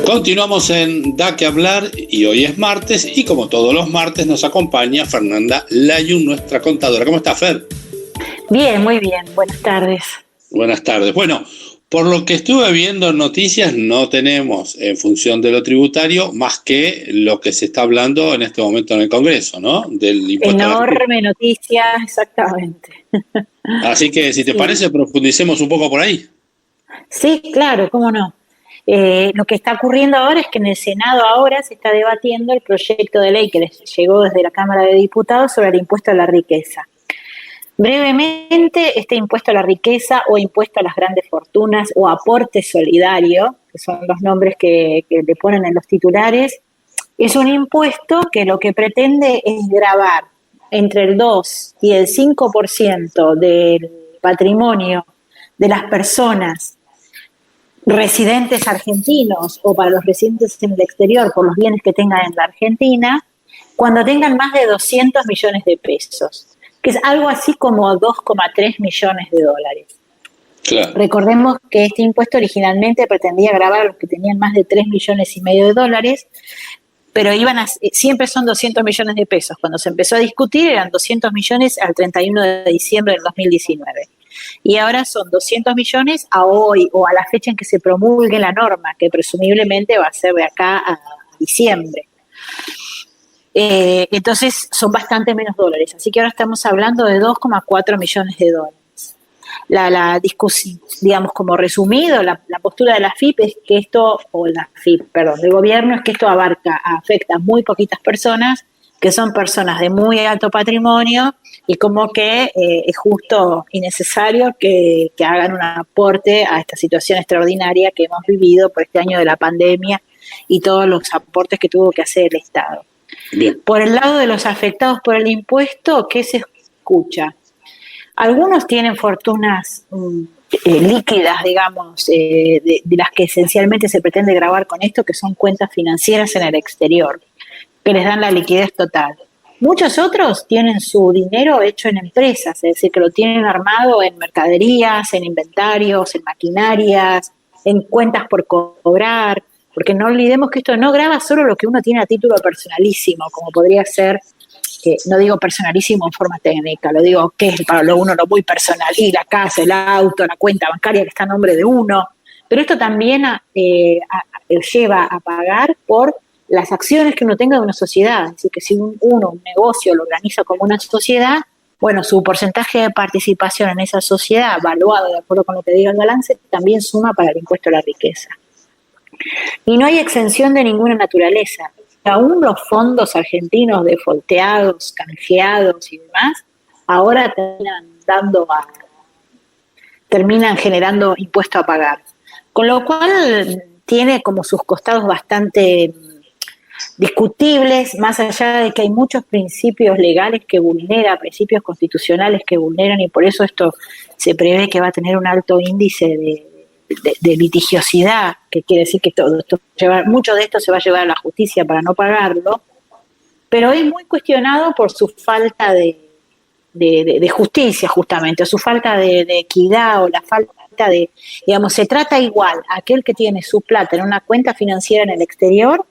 Continuamos en Da que hablar y hoy es martes y como todos los martes nos acompaña Fernanda Layún, nuestra contadora. ¿Cómo está, Fer? Bien, muy bien. Buenas tardes. Buenas tardes. Bueno, por lo que estuve viendo en noticias, no tenemos en función de lo tributario más que lo que se está hablando en este momento en el Congreso, ¿no? Del impuesto. Enorme noticia, exactamente. Así que, si te parece, profundicemos un poco por ahí. Sí, claro, cómo no. Lo que está ocurriendo ahora es que en el Senado ahora se está debatiendo el proyecto de ley que les llegó desde la Cámara de Diputados sobre el impuesto a la riqueza. Brevemente, este impuesto a la riqueza o impuesto a las grandes fortunas o aporte solidario, que son los nombres que le ponen en los titulares, es un impuesto que lo que pretende es gravar entre el 2 y el 5% del patrimonio de las personas residentes argentinos o para los residentes en el exterior por los bienes que tengan en la Argentina, cuando tengan más de 200 millones de pesos, que es algo así como 2,3 millones de dólares. Claro. Recordemos que este impuesto originalmente pretendía gravar a los que tenían más de 3 millones y medio de dólares, pero siempre son 200 millones de pesos. Cuando se empezó a discutir eran 200 millones al 31 de diciembre del 2019. Y ahora son 200 millones a hoy o a la fecha en que se promulgue la norma, que presumiblemente va a ser de acá a diciembre. Entonces son bastante menos dólares. Así que ahora estamos hablando de 2,4 millones de dólares. La discusión, digamos, como resumido, la postura de la FIP es que esto, o la FIP, perdón, del gobierno es que esto afecta a muy poquitas personas, que son personas de muy alto patrimonio y como que es justo y necesario que hagan un aporte a esta situación extraordinaria que hemos vivido por este año de la pandemia y todos los aportes que tuvo que hacer el Estado. Bien. Por el lado de los afectados por el impuesto, ¿qué se escucha? Algunos tienen fortunas líquidas, digamos, de las que esencialmente se pretende gravar con esto, que son cuentas financieras en el exterior, que les dan la liquidez total. Muchos otros tienen su dinero hecho en empresas, es decir, que lo tienen armado en mercaderías, en inventarios, en maquinarias, en cuentas por cobrar, porque no olvidemos que esto no grava solo lo que uno tiene a título personalísimo, como podría ser, no digo personalísimo en forma técnica, lo digo que es para uno lo muy personal, y la casa, el auto, la cuenta bancaria que está a nombre de uno, pero esto también lleva a pagar por las acciones que uno tenga de una sociedad, es decir, que si un negocio lo organiza como una sociedad, bueno, su porcentaje de participación en esa sociedad, evaluado de acuerdo con lo que diga el balance, también suma para el impuesto a la riqueza. Y no hay exención de ninguna naturaleza. Aún los fondos argentinos defolteados, canjeados y demás, ahora terminan generando impuesto a pagar. Con lo cual tiene como sus costados bastante discutibles, más allá de que hay muchos principios legales que vulneran, principios constitucionales que vulneran, y por eso esto se prevé que va a tener un alto índice de litigiosidad, que quiere decir que mucho de esto se va a llevar a la justicia para no pagarlo, pero es muy cuestionado por su falta de justicia, justamente, o su falta de equidad, o la falta de, digamos, se trata igual a aquel que tiene su plata en una cuenta financiera en el exterior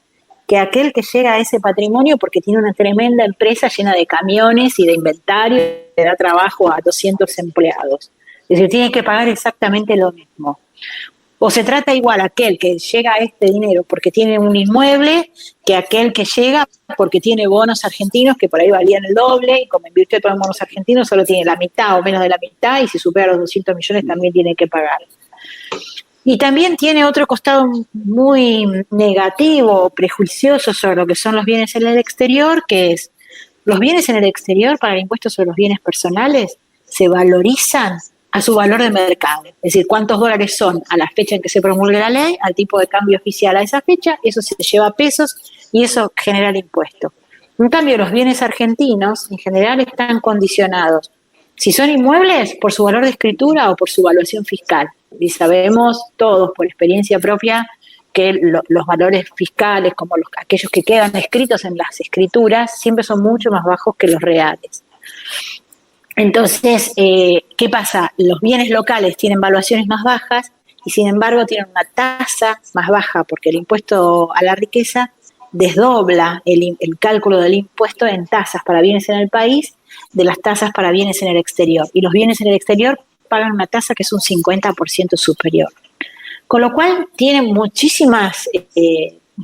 que aquel que llega a ese patrimonio porque tiene una tremenda empresa llena de camiones y de inventario que da trabajo a 200 empleados. Es decir, tiene que pagar exactamente lo mismo. O se trata igual a aquel que llega a este dinero porque tiene un inmueble que aquel que llega porque tiene bonos argentinos que por ahí valían el doble, y como invirtió todo en bonos argentinos solo tiene la mitad o menos de la mitad, y si supera los 200 millones también tiene que pagar. Y también tiene otro costado muy negativo, prejuicioso sobre lo que son los bienes en el exterior, que es los bienes en el exterior para el impuesto sobre los bienes personales se valorizan a su valor de mercado. Es decir, cuántos dólares son a la fecha en que se promulgue la ley, al tipo de cambio oficial a esa fecha, eso se lleva a pesos y eso genera el impuesto. En cambio, los bienes argentinos en general están condicionados, si son inmuebles, por su valor de escritura o por su evaluación fiscal. Y sabemos todos por experiencia propia que los valores fiscales, como aquellos que quedan escritos en las escrituras, siempre son mucho más bajos que los reales. Entonces, ¿qué pasa? Los bienes locales tienen valuaciones más bajas y sin embargo tienen una tasa más baja, porque el impuesto a la riqueza desdobla el cálculo del impuesto en tasas para bienes en el país de las tasas para bienes en el exterior. Y los bienes en el exterior pagan una tasa que es un 50% superior. Con lo cual tienen muchísimas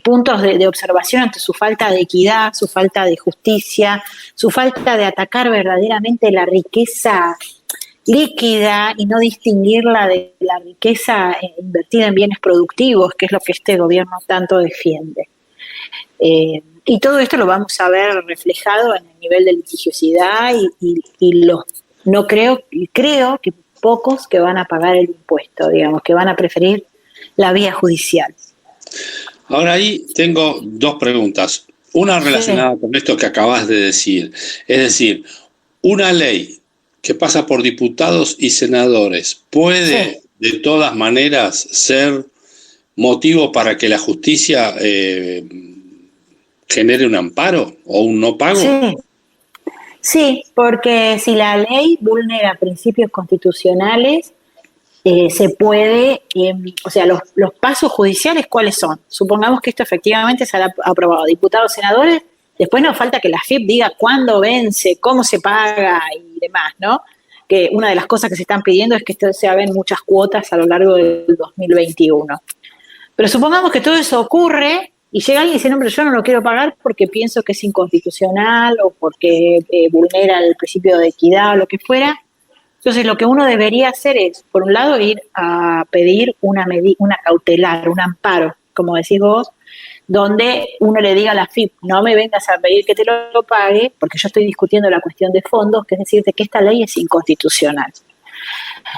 puntos de observación ante su falta de equidad, su falta de justicia, su falta de atacar verdaderamente la riqueza líquida y no distinguirla de la riqueza invertida en bienes productivos, que es lo que este gobierno tanto defiende. Y todo esto lo vamos a ver reflejado en el nivel de litigiosidad creo que pocos que van a pagar el impuesto, digamos, que van a preferir la vía judicial. Ahora ahí tengo dos preguntas. Una relacionada con esto que acabas de decir. Es decir, una ley que pasa por diputados y senadores puede de todas maneras ser motivo para que la justicia genere un amparo o un no pago. Sí, porque si la ley vulnera principios constitucionales, se puede, o sea, los pasos judiciales, ¿cuáles son? Supongamos que esto efectivamente se ha aprobado, diputados, senadores, después nos falta que la AFIP diga cuándo vence, cómo se paga y demás, ¿no? Que una de las cosas que se están pidiendo es que esto se haga en muchas cuotas a lo largo del 2021. Pero supongamos que todo eso ocurre y llega alguien y dice, no, pero yo no lo quiero pagar porque pienso que es inconstitucional o porque vulnera el principio de equidad o lo que fuera. Entonces, lo que uno debería hacer es, por un lado, ir a pedir una cautelar, un amparo, como decís vos, donde uno le diga a la AFIP, no me vengas a pedir que te lo pague, porque yo estoy discutiendo la cuestión de fondos, que es decirte que esta ley es inconstitucional.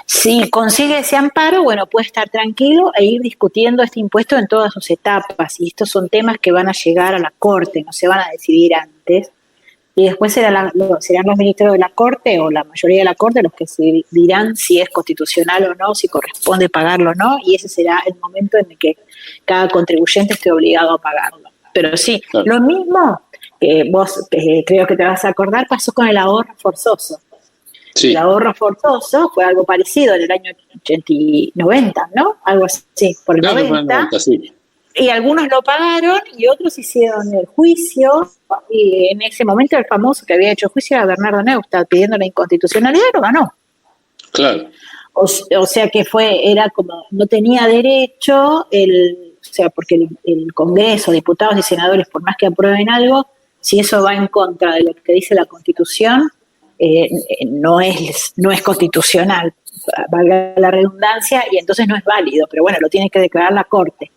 Si consigue ese amparo, bueno, puede estar tranquilo e ir discutiendo este impuesto en todas sus etapas, y estos son temas que van a llegar a la Corte, no se van a decidir antes. Y después serán los ministros de la Corte o la mayoría de la Corte los que se dirán si es constitucional o no, si corresponde pagarlo o no, y ese será el momento en el que cada contribuyente esté obligado a pagarlo. Pero sí, claro. Lo mismo que vos creo que te vas a acordar pasó con el ahorro forzoso. Sí. El ahorro forzoso fue algo parecido en el año 90, ¿no? Algo así, por el claro, 90. Sí. Y algunos lo pagaron y otros hicieron el juicio, y en ese momento el famoso que había hecho juicio era Bernardo Neustadt pidiendo la inconstitucionalidad y lo ganó. Claro. O sea que era como, no tenía derecho, porque el Congreso, diputados y senadores, por más que aprueben algo, si eso va en contra de lo que dice la Constitución, no es constitucional, valga la redundancia, y entonces no es válido, pero bueno, lo tiene que declarar la Corte.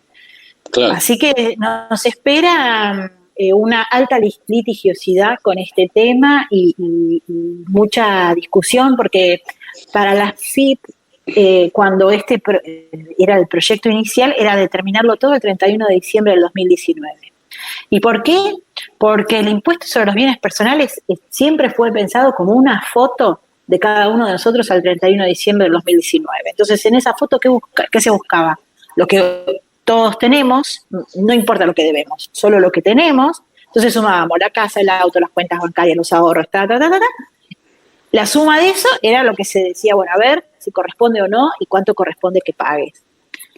Claro. Así que nos espera una alta litigiosidad con este tema y mucha discusión, porque para la FIP, cuando era el proyecto inicial, era determinarlo todo el 31 de diciembre del 2019. ¿Y por qué? Porque el impuesto sobre los bienes personales siempre fue pensado como una foto de cada uno de nosotros al 31 de diciembre del 2019. Entonces, en esa foto, ¿qué se buscaba? Lo que todos tenemos, no importa lo que debemos, solo lo que tenemos. Entonces sumábamos la casa, el auto, las cuentas bancarias, los ahorros, La suma de eso era lo que se decía, bueno, a ver si corresponde o no y cuánto corresponde que pagues.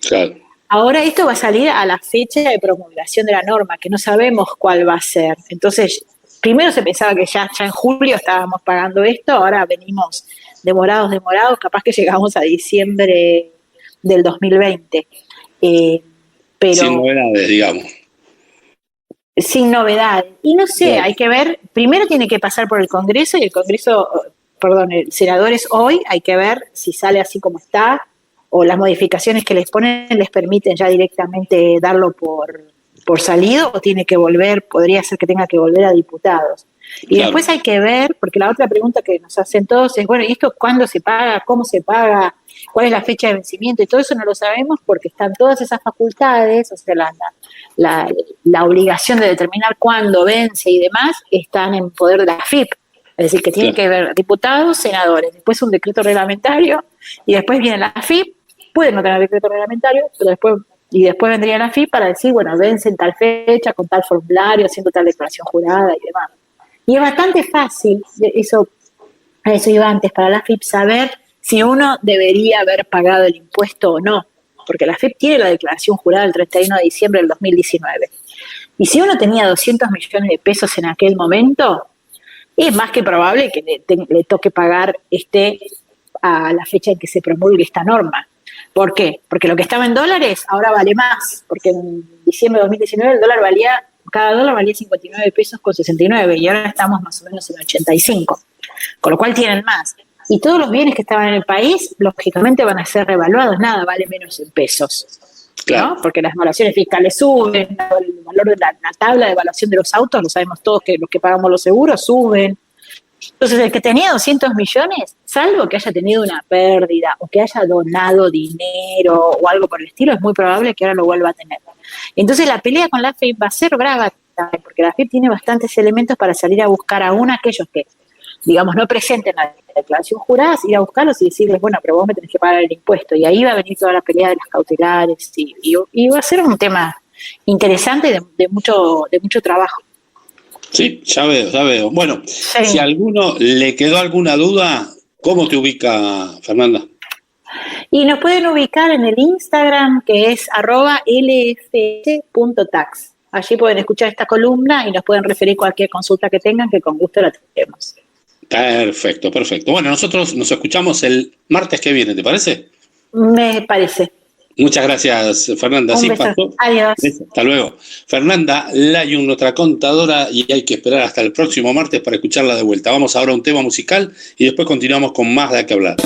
Claro. Ahora esto va a salir a la fecha de promulgación de la norma, que no sabemos cuál va a ser. Entonces, primero se pensaba que ya en julio estábamos pagando esto, ahora venimos demorados, capaz que llegamos a diciembre del 2020. Pero sin novedades, digamos. Sin novedades. Y no sé, hay que ver, primero tiene que pasar por el Congreso, y el senadores hoy, hay que ver si sale así como está, o las modificaciones que les ponen les permiten ya directamente darlo por salido, o podría ser que tenga que volver a diputados. Y claro. Después hay que ver, porque la otra pregunta que nos hacen todos es, bueno, ¿y esto cuándo se paga? ¿Cómo se paga? ¿Cuál es la fecha de vencimiento? Y todo eso no lo sabemos porque están todas esas facultades, o sea, la obligación de determinar cuándo vence y demás, están en poder de la AFIP. Es decir, que tienen que ver diputados, senadores, después un decreto reglamentario, y después viene la AFIP, puede no tener decreto reglamentario, pero después vendría la AFIP para decir, bueno, vence en tal fecha, con tal formulario, haciendo tal declaración jurada y demás. Y es bastante fácil, a eso iba antes, para la AFIP saber si uno debería haber pagado el impuesto o no. porque la AFIP tiene la declaración jurada el 31 de diciembre del 2019. Y si uno tenía 200 millones de pesos en aquel momento, es más que probable que le toque pagar a la fecha en que se promulgue esta norma. ¿Por qué? Porque lo que estaba en dólares ahora vale más, porque en diciembre de 2019 cada dólar valía 59 pesos con 69 y ahora estamos más o menos en 85, con lo cual tienen más. Y todos los bienes que estaban en el país, lógicamente van a ser revaluados, nada vale menos en pesos, claro, ¿no? Porque las evaluaciones fiscales suben, el valor de la tabla de evaluación de los autos, lo sabemos todos que los que pagamos los seguros suben. Entonces, el que tenía 200 millones, salvo que haya tenido una pérdida o que haya donado dinero o algo por el estilo, es muy probable que ahora lo vuelva a tener. Entonces, la pelea con la AFIP va a ser brava también, porque la AFIP tiene bastantes elementos para salir a buscar aún a aquellos que, digamos, no presenten la declaración jurada, ir a buscarlos y decirles, bueno, pero vos me tenés que pagar el impuesto. Y ahí va a venir toda la pelea de las cautelares y va a ser un tema interesante y de mucho trabajo. Sí, ya veo. Bueno, Sí. Si a alguno le quedó alguna duda, ¿cómo te ubica, Fernanda? Y nos pueden ubicar en el Instagram, que es @lfs.tax. Allí pueden escuchar esta columna y nos pueden referir cualquier consulta que tengan, que con gusto la tendremos. Perfecto. Bueno, nosotros nos escuchamos el martes que viene, ¿te parece? Me parece. Muchas gracias, Fernanda. Un beso. Adiós. Hasta luego. Fernanda Layun, nuestra contadora, y hay que esperar hasta el próximo martes para escucharla de vuelta. Vamos ahora a un tema musical y después continuamos con más de qué hablar.